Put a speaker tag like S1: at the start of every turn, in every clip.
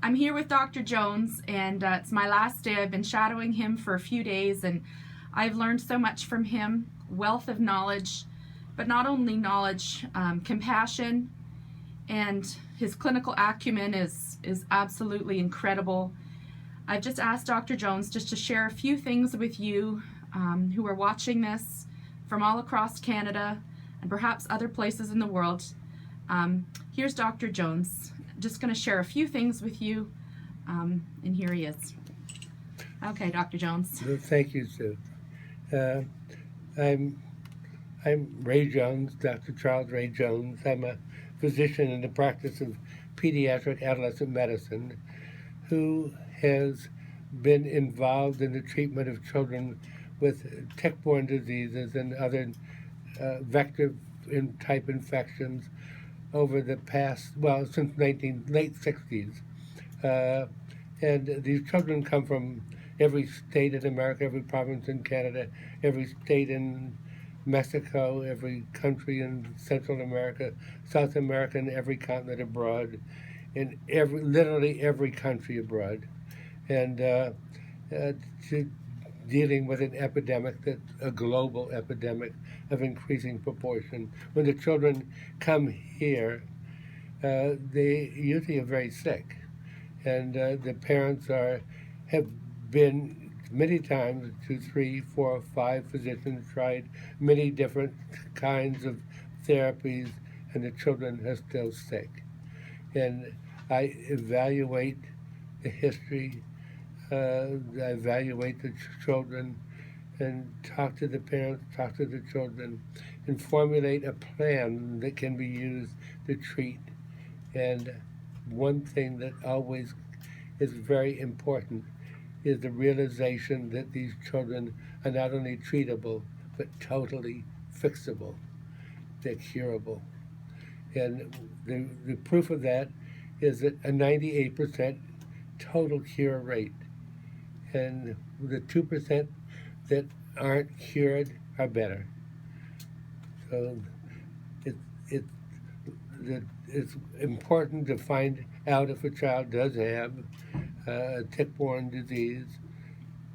S1: I'm here with Dr. Jones, and it's my last day. I've been shadowing him for a few days, and I've learned so much from him, wealth of knowledge, but not only knowledge, compassion, and his clinical acumen is absolutely incredible. I've just asked Dr. Jones just to share a few things with you who are watching this from all across Canada and perhaps other places in the world. Here's Dr. Jones. Just going to share a few things with you, and here he is. Okay, Dr. Jones.
S2: Thank you, Sue. I'm Ray Jones, Dr. Charles Ray Jones. I'm a physician in the practice of pediatric adolescent medicine who has been involved in the treatment of children with tick-borne diseases and other vector-type infections over the past, since late 60s. And these children come from every state in America, every province in Canada, every state in Mexico, every country in Central America, South America, and every continent abroad, in literally every country abroad. And dealing with an epidemic, a global epidemic of increasing proportion. When the children come here, they usually are very sick, and the parents have been many times to 3, 4, 5 physicians, tried many different kinds of therapies, and the children are still sick. And I evaluate the history, I evaluate the children, and talk to the parents, talk to the children, and formulate a plan that can be used to treat. And one thing that always is very important is the realization that these children are not only treatable, but totally fixable. They're curable. And the proof of that is that a 98% total cure rate. And the 2% that aren't cured are better. So it's important to find out if a child does have a tick-borne disease.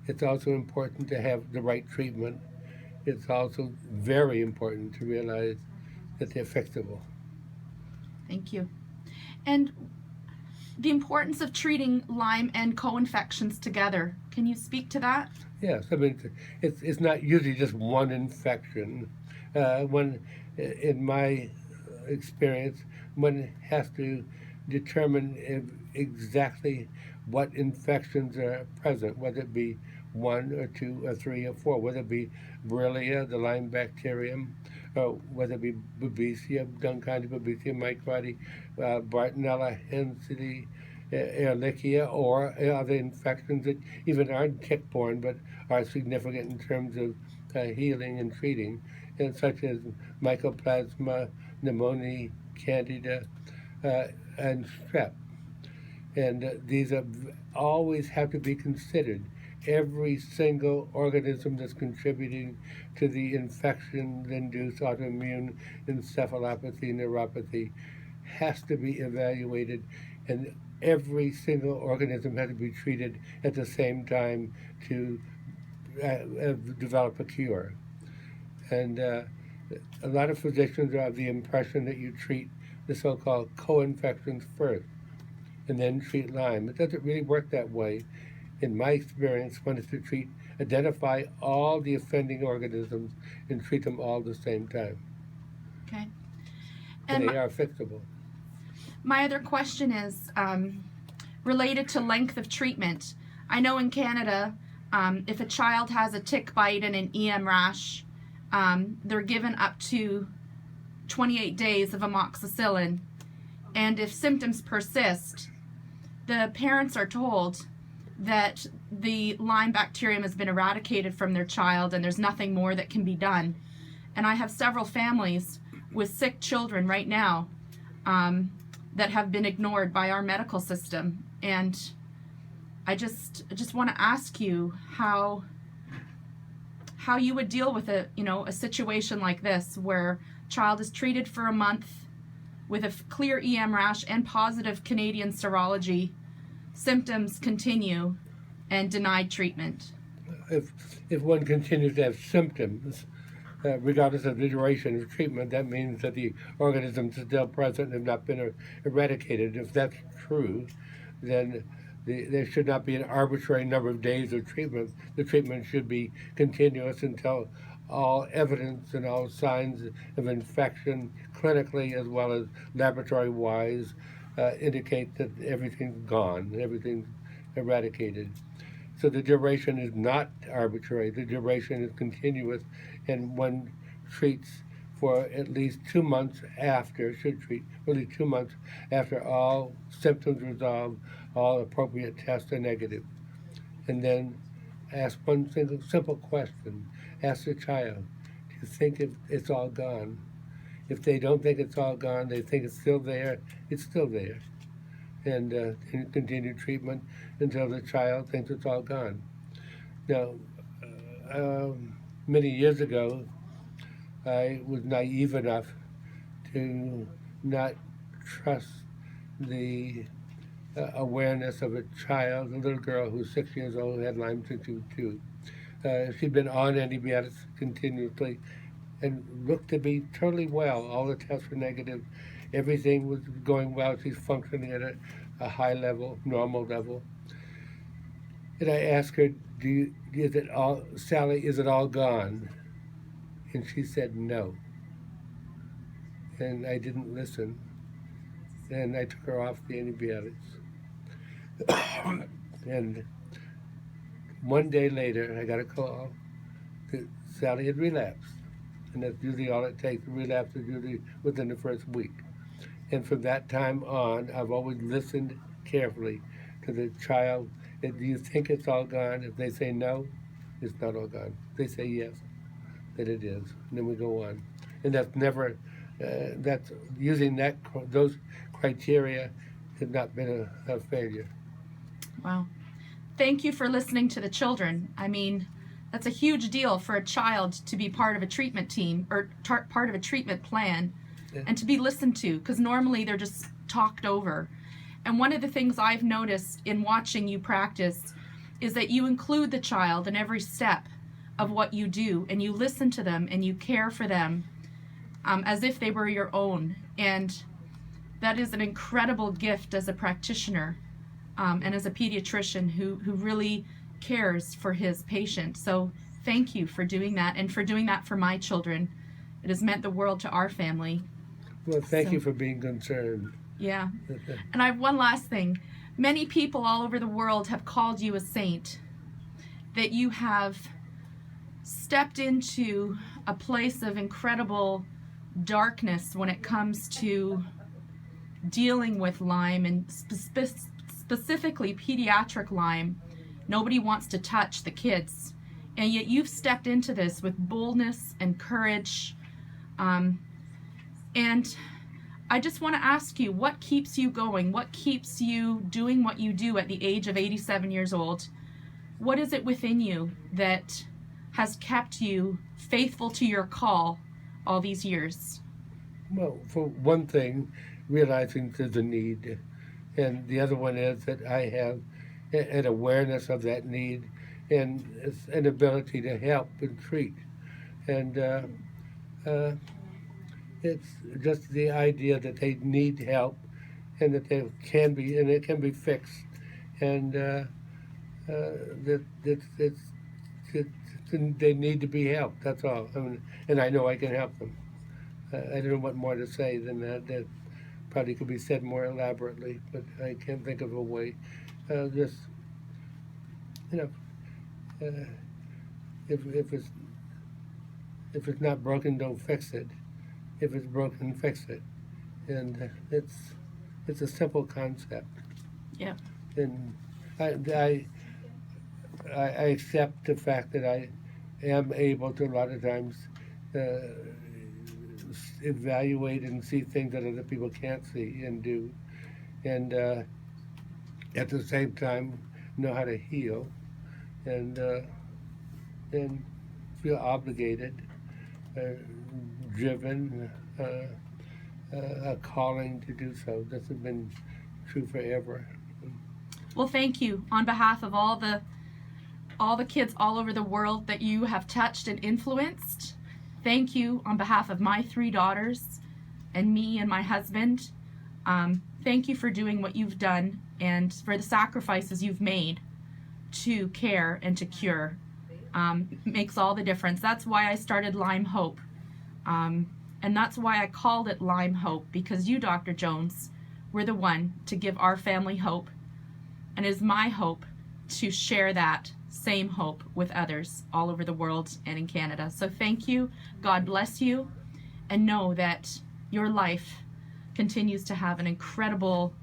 S2: It's also important to have the right treatment. It's also very important to realize that they're fixable.
S1: Thank you. And the importance of treating Lyme and co-infections together. Can you speak to that?
S2: Yes, I mean, it's not usually just one infection. In my experience, one has to determine exactly what infections are present, whether it be 1 or 2 or 3 or 4, whether it be Borrelia, the Lyme bacterium, or whether it be Babesia, Duncani, Babesia microti, Bartonella hensity, Ehrlichia, or other infections that even aren't tick-borne but are significant in terms of healing and treating, such as Mycoplasma, pneumonia, Candida, and strep. And these always have to be considered. Every single organism that's contributing to the infection-induced autoimmune encephalopathy, neuropathy, has to be evaluated, and every single organism has to be treated at the same time to develop a cure. And a lot of physicians are of the impression that you treat the so-called co-infections first and then treat Lyme. It doesn't really work that way. In my experience, one is to identify all the offending organisms and treat them all at the same time.
S1: Okay.
S2: And they are fixable.
S1: My other question is related to length of treatment. I know in Canada, if a child has a tick bite and an EM rash, they're given up to 28 days of amoxicillin. And if symptoms persist, the parents are told that the Lyme bacterium has been eradicated from their child and there's nothing more that can be done. And I have several families with sick children right now that have been ignored by our medical system. And I just want to ask you how you would deal with a situation like this where child is treated for a month with a clear EM rash and positive Canadian serology, symptoms continue and denied treatment?
S2: If one continues to have symptoms, regardless of the duration of treatment, that means that the organism is still present and have not been eradicated. If that's true, then there should not be an arbitrary number of days of treatment. The treatment should be continuous until all evidence and all signs of infection, clinically as well as laboratory-wise, indicate that everything's gone, everything's eradicated. So the duration is not arbitrary. The duration is continuous, and one treats for at least 2 months after, should treat for at least 2 months after all symptoms resolve, all appropriate tests are negative. And then ask one simple question. Ask the child, do you think it's all gone? If they don't think it's all gone, they think it's still there, it's still there. And continue treatment until the child thinks it's all gone. Now, many years ago, I was naive enough to not trust the awareness of a child, a little girl who was 6 years old, who had Lyme disease too. She'd been on antibiotics continuously and looked to be totally well. All the tests were negative. Everything was going well. She's functioning at a high level, normal level. And I asked her, Sally, is it all gone? And she said no. And I didn't listen. And I took her off the antibiotics. And one day later, I got a call that Sally had relapsed. And that's usually all it takes. Relapse is usually within the first week. And from that time on, I've always listened carefully to the child. Do you think it's all gone? If they say no, it's not all gone. If they say yes, then it is. And then we go on. And that's never, that's using those criteria has not been a failure.
S1: Wow. Thank you for listening to the children. I mean, that's a huge deal for a child to be part of a treatment team or part of a treatment plan.
S2: Yeah.
S1: And to be listened to, because normally they're just talked over. And one of the things I've noticed in watching you practice is that you include the child in every step of what you do, and you listen to them and you care for them as if they were your own. And that is an incredible gift as a practitioner and as a pediatrician who really cares for his patient. So thank you for doing that, and for doing that for my children. It has meant the world to our family.
S2: Well, thank you for being concerned.
S1: Yeah. And I have one last thing. Many people all over the world have called you a saint, that you have stepped into a place of incredible darkness when it comes to dealing with Lyme, and specifically pediatric Lyme. Nobody wants to touch the kids. And yet you've stepped into this with boldness and courage. And I just want to ask you, what keeps you going? What keeps you doing what you do at the age of 87 years old? What is it within you that has kept you faithful to your call all these years?
S2: Well, for one thing, realizing there's a need. And the other one is that I have an awareness of that need and an ability to help and treat. And it's just the idea that they need help and that it can be fixed. And they need to be helped, that's all. I mean, and I know I can help them. I don't know what more to say than that. That probably could be said more elaborately, but I can't think of a way. Just, if it's not broken, don't fix it. If it's broken, fix it. And it's a simple concept.
S1: Yeah.
S2: And I accept the fact that I am able to a lot of times evaluate and see things that other people can't see and do, and at the same time know how to heal, and feel obligated, driven, a calling to do so. This has been true forever.
S1: Well, thank you on behalf of all the kids all over the world that you have touched and influenced. Thank you on behalf of my 3 daughters and me and my husband. Thank you for doing what you've done and for the sacrifices you've made to care and to cure. Makes all the difference. That's why I started Lyme Hope. And that's why I called it Lyme Hope, because you, Dr. Jones, were the one to give our family hope. And it is my hope to share that same hope with others all over the world and in Canada. So thank you. God bless you. And know that your life continues to have an incredible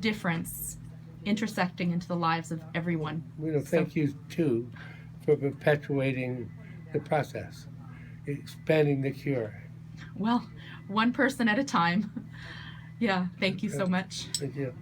S1: difference intersecting into the lives of everyone.
S2: Thank you too for perpetuating the process, expanding the cure.
S1: Well, one person at a time. Yeah, thank you so much.
S2: Thank you.